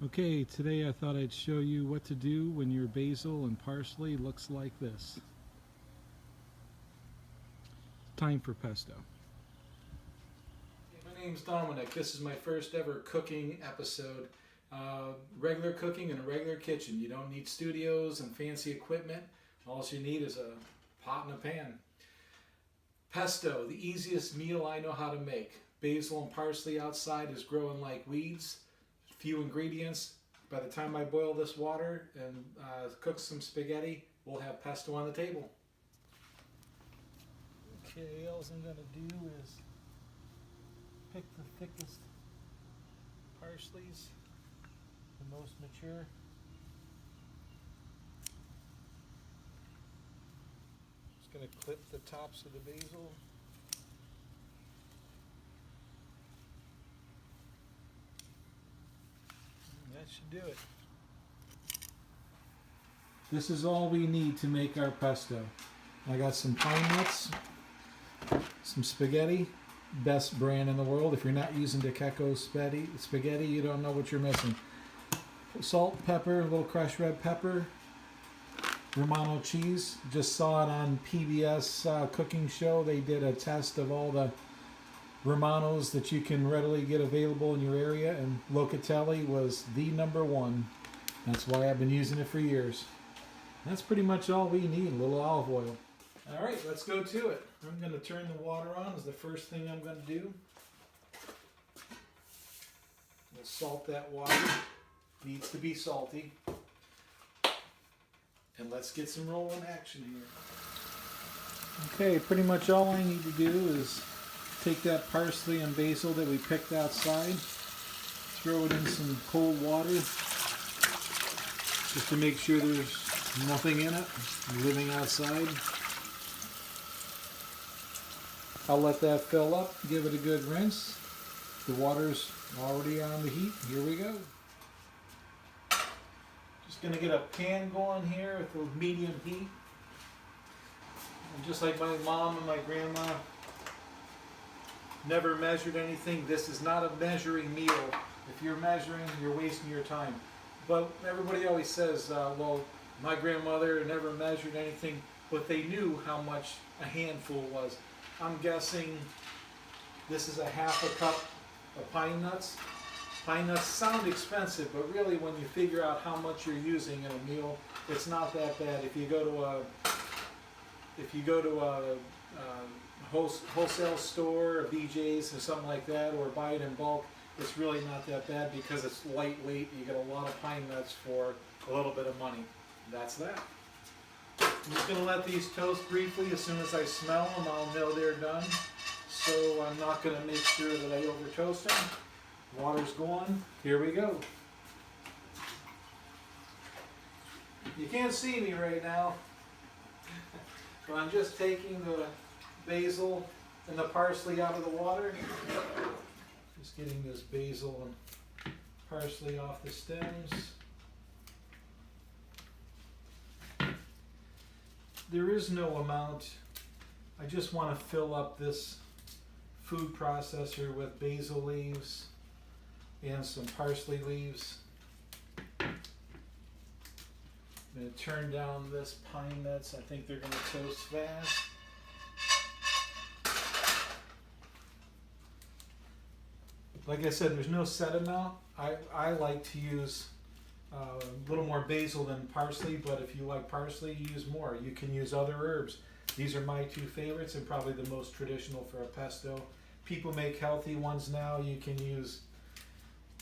Okay, today I thought I'd show you what to do when your basil and parsley looks like this. Time for pesto. Hey, my name's Dominic. This is my first ever cooking episode. Regular cooking in a regular kitchen. You don't need studios and fancy equipment. All you need is a pot and a pan. Pesto, the easiest meal I know how to make. Basil and parsley outside is growing like weeds. Few ingredients. By the time I boil this water and cook some spaghetti, we'll have pesto on the table. Okay, all I'm going to do is pick the thickest parsleys, the most mature. Just going to clip the tops of the basil. That should do it. This is all we need to make our pesto. I got some pine nuts, some spaghetti, best brand in the world. If you're not using DeCecco spaghetti, you don't know what you're missing. Salt, pepper, a little crushed red pepper, Romano cheese. Just saw it on PBS cooking show. They did a test of all the Romanos that you can readily get available in your area, and Locatelli was the #1. That's why I've been using it for years. That's pretty much all we need, a little olive oil. All right, let's go to it. I'm going to turn the water on is the first thing I'm going to do. We'll salt that water. Needs to be salty. And let's get some rolling action here. Okay, pretty much all I need to do is take that parsley and basil that we picked outside, throw it in some cold water just to make sure there's nothing in it living outside. I'll let that fill up, give it a good rinse. The water's already on the heat. Here we go. Just going to get a pan going here with a medium heat. And just like my mom and my grandma never measured anything. This is not a measuring meal. If you're measuring, you're wasting your time. But everybody always says, well, my grandmother never measured anything, but they knew how much a handful was. I'm guessing this is a half a cup of pine nuts. Pine nuts sound expensive, but really when you figure out how much you're using in a meal, it's not that bad. If you go to a wholesale store, a BJ's or something like that, or buy it in bulk, it's really not that bad because it's lightweight. You get a lot of pine nuts for a little bit of money. That's that. I'm just going to let these toast briefly. As soon as I smell them, I'll know they're done. So I'm not going to make sure that I over toast them. Water's going. Here we go. You can't see me right now, but I'm just taking the basil and the parsley out of the water. Just getting this basil and parsley off the stems. There is no amount. I just want to fill up this food processor with basil leaves and some parsley leaves. I'm going to turn down this pine nuts. I think they're going to toast fast. Like I said, there's no set amount. I like to use a little more basil than parsley, but if you like parsley, you use more. You can use other herbs. These are my two favorites and probably the most traditional for a pesto. People make healthy ones now. You can use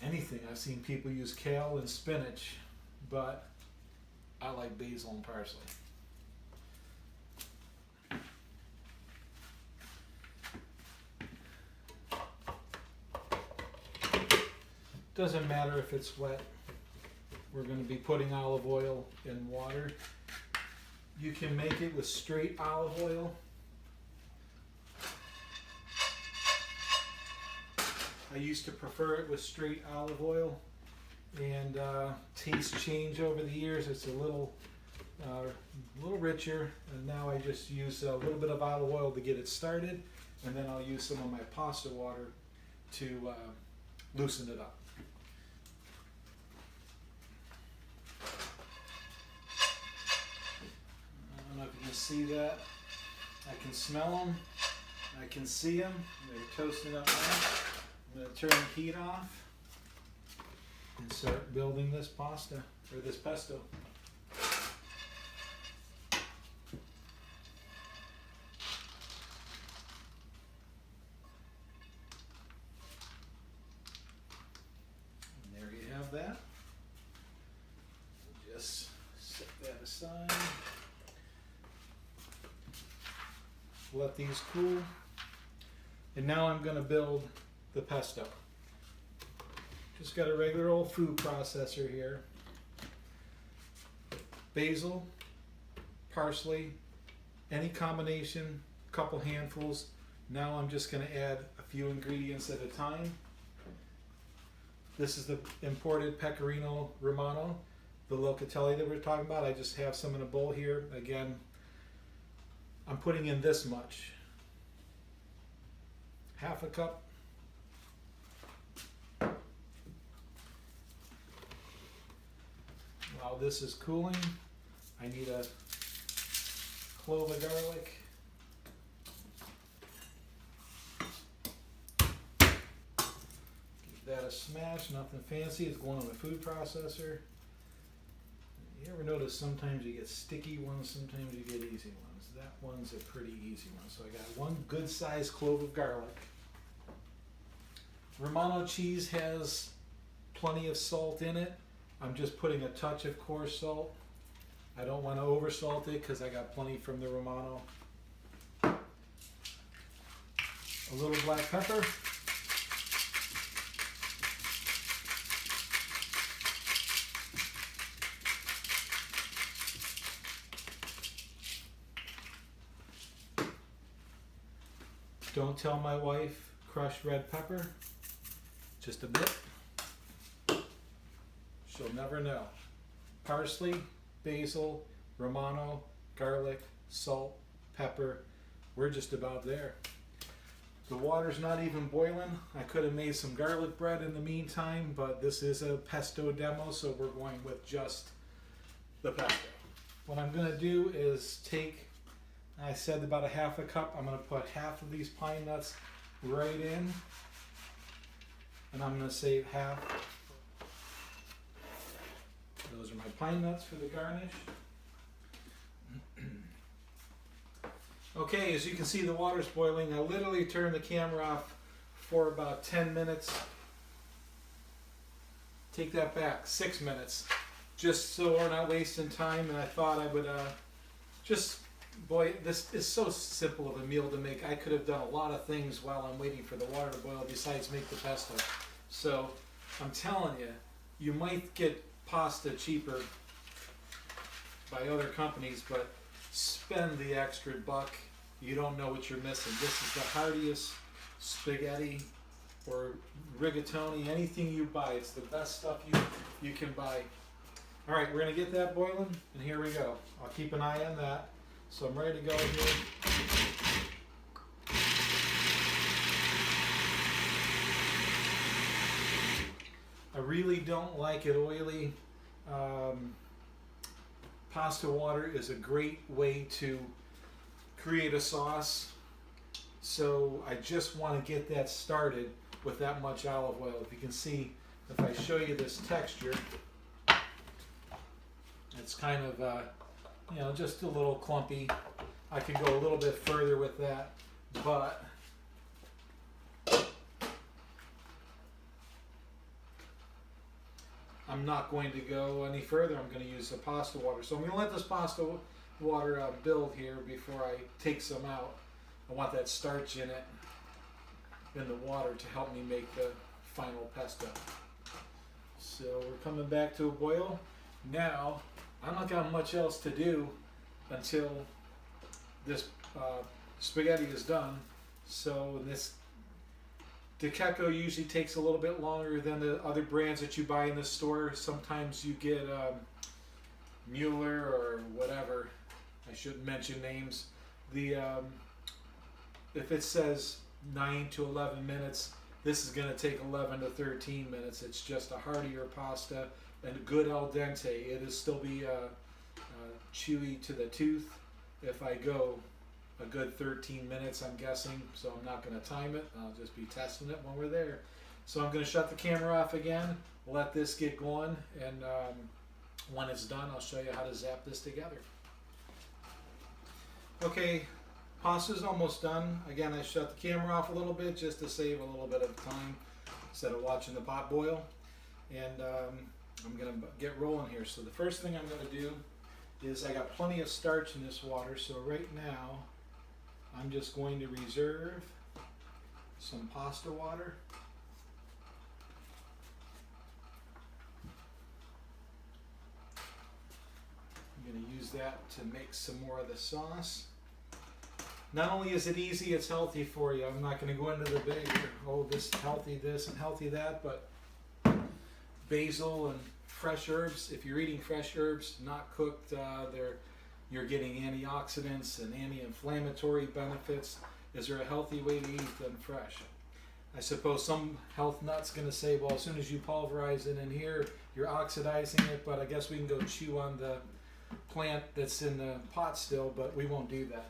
anything. I've seen people use kale and spinach, but I like basil and parsley. Doesn't matter if it's wet. We're going to be putting olive oil in water. You can make it with straight olive oil. I used to prefer it with straight olive oil, and taste change over the years. It's a little richer, and now I just use a little bit of olive oil to get it started, and then I'll use some of my pasta water to loosen it up. see that. I can smell them. I can see them. They're toasting up now. I'm going to turn the heat off and start building this pasta, or this pesto. And there you have that. Just set that aside. Let these cool. And now I'm going to build the pesto. Just got a regular old food processor here. Basil, parsley, any combination, a couple handfuls. Now I'm just going to add a few ingredients at a time. This is the imported Pecorino Romano, the locatelli that we're talking about. I just have some in a bowl here. Again, I'm putting in this much. Half a cup. While this is cooling, I need a clove of garlic. Give that a smash, nothing fancy. It's going on the food processor. You ever notice sometimes you get sticky ones, sometimes you get easy ones? That one's a pretty easy one. So I got one good sized clove of garlic. Romano cheese has plenty of salt in it. I'm just putting a touch of coarse salt. I don't want to over salt it because I got plenty from the Romano. A little black pepper. Don't tell my wife, crushed red pepper. Just a bit. She'll never know. Parsley, basil, Romano, garlic, salt, pepper. We're just about there. The water's not even boiling. I could have made some garlic bread in the meantime, but this is a pesto demo, so we're going with just the pesto. What I'm going to do is take, I said about a half a cup. I'm going to put half of these pine nuts right in, and I'm going to save half. Those are my pine nuts for the garnish. Okay, as you can see, the water's boiling. I literally turned the camera off for about 10 minutes. Take that back, 6 minutes. Just so we're not wasting time, and I thought I would boy, this is so simple of a meal to make. I could have done a lot of things while I'm waiting for the water to boil besides make the pesto. So I'm telling you, you might get pasta cheaper by other companies, but spend the extra buck. You don't know what you're missing. This is the heartiest spaghetti or rigatoni, anything you buy. It's the best stuff you can buy. All right, we're gonna get that boiling, and here we go. I'll keep an eye on that. So I'm ready to go here. I really don't like it oily. Pasta water is a great way to create a sauce. So I just want to get that started with that much olive oil. If you can see, if I show you this texture, it's kind of, just a little clumpy. I could go a little bit further with that, but I'm not going to go any further. I'm going to use the pasta water. So I'm going to let this pasta water build here before I take some out. I want that starch in it, in the water, to help me make the final pesto. So we're coming back to a boil. Now, I'm not got much else to do until this spaghetti is done. So this De Checco usually takes a little bit longer than the other brands that you buy in the store. Sometimes you get Mueller or whatever. I shouldn't mention names. If it says 9 to 11 minutes, this is going to take 11 to 13 minutes. It's just a heartier pasta and a good al dente. It'll still be chewy to the tooth, if I go a good 13 minutes, I'm guessing, so I'm not going to time it. I'll just be testing it when we're there. So I'm going to shut the camera off again, let this get going, and when it's done, I'll show you how to zap this together. Okay, pasta's almost done. Again, I shut the camera off a little bit just to save a little bit of time instead of watching the pot boil. And I'm going to get rolling here. So the first thing I'm going to do is I got plenty of starch in this water, so right now I'm just going to reserve some pasta water. I'm going to use that to make some more of the sauce. Not only is it easy, it's healthy for you. I'm not going to go into the big, oh, this healthy this and healthy that, but basil and fresh herbs. If you're eating fresh herbs, not cooked, you're getting antioxidants and anti-inflammatory benefits. Is there a healthy way to eat them fresh? I suppose some health nut's going to say, well, as soon as you pulverize it in here, you're oxidizing it, but I guess we can go chew on the plant that's in the pot still, but we won't do that.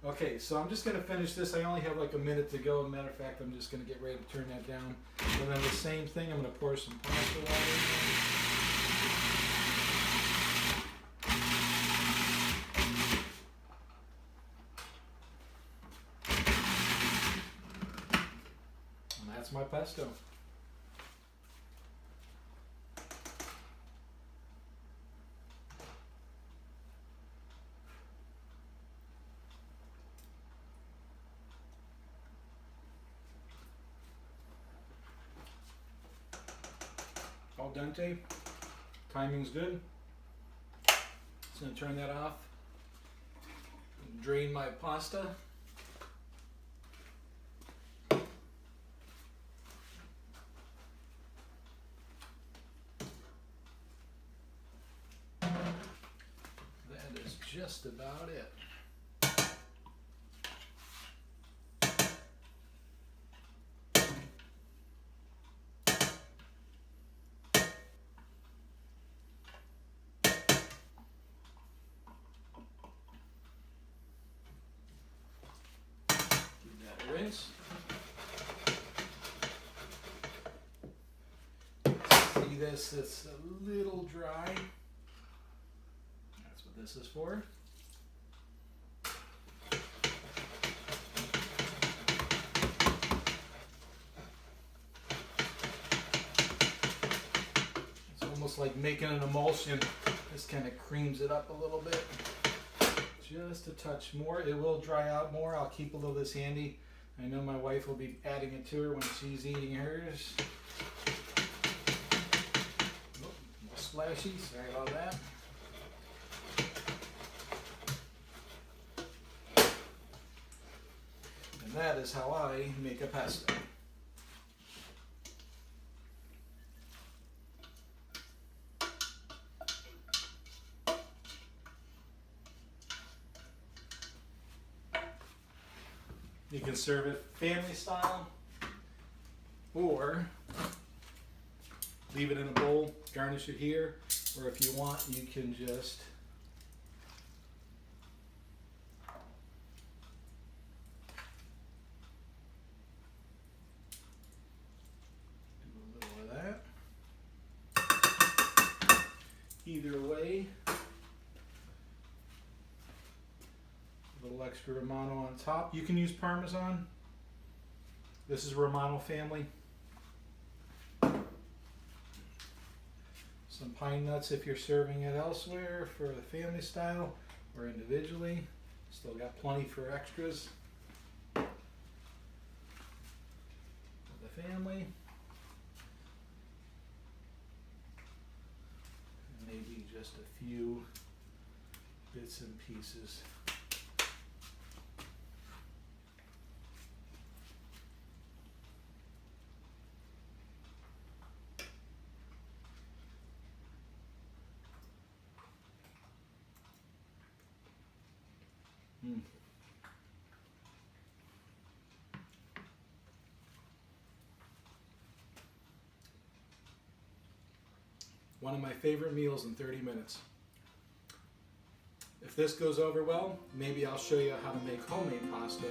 Okay, so I'm just going to finish this. I only have like a minute to go. As a matter of fact, I'm just going to get ready to turn that down. And then the same thing, I'm going to pour some pasta water in. And that's my pesto. Al dente, timing's good. Just going to turn that off, drain my pasta. That is just about it. Rinse. See this, it's a little dry. That's what this is for. It's almost like making an emulsion. This kind of creams it up a little bit. Just a touch more. It will dry out more. I'll keep a little of this handy. I know my wife will be adding it to her when she's eating hers. Oh, more splashy, sorry about that. And that is how I make a pesto. You can serve it family style, or leave it in a bowl, garnish it here, or if you want, you can just do a little of that. Either way, little extra Romano on top. You can use Parmesan. This is Romano family. Some pine nuts if you're serving it elsewhere for the family style or individually. Still got plenty for extras for the family. And maybe just a few bits and pieces. One of my favorite meals in 30 minutes. If this goes over well, maybe I'll show you how to make homemade pasta.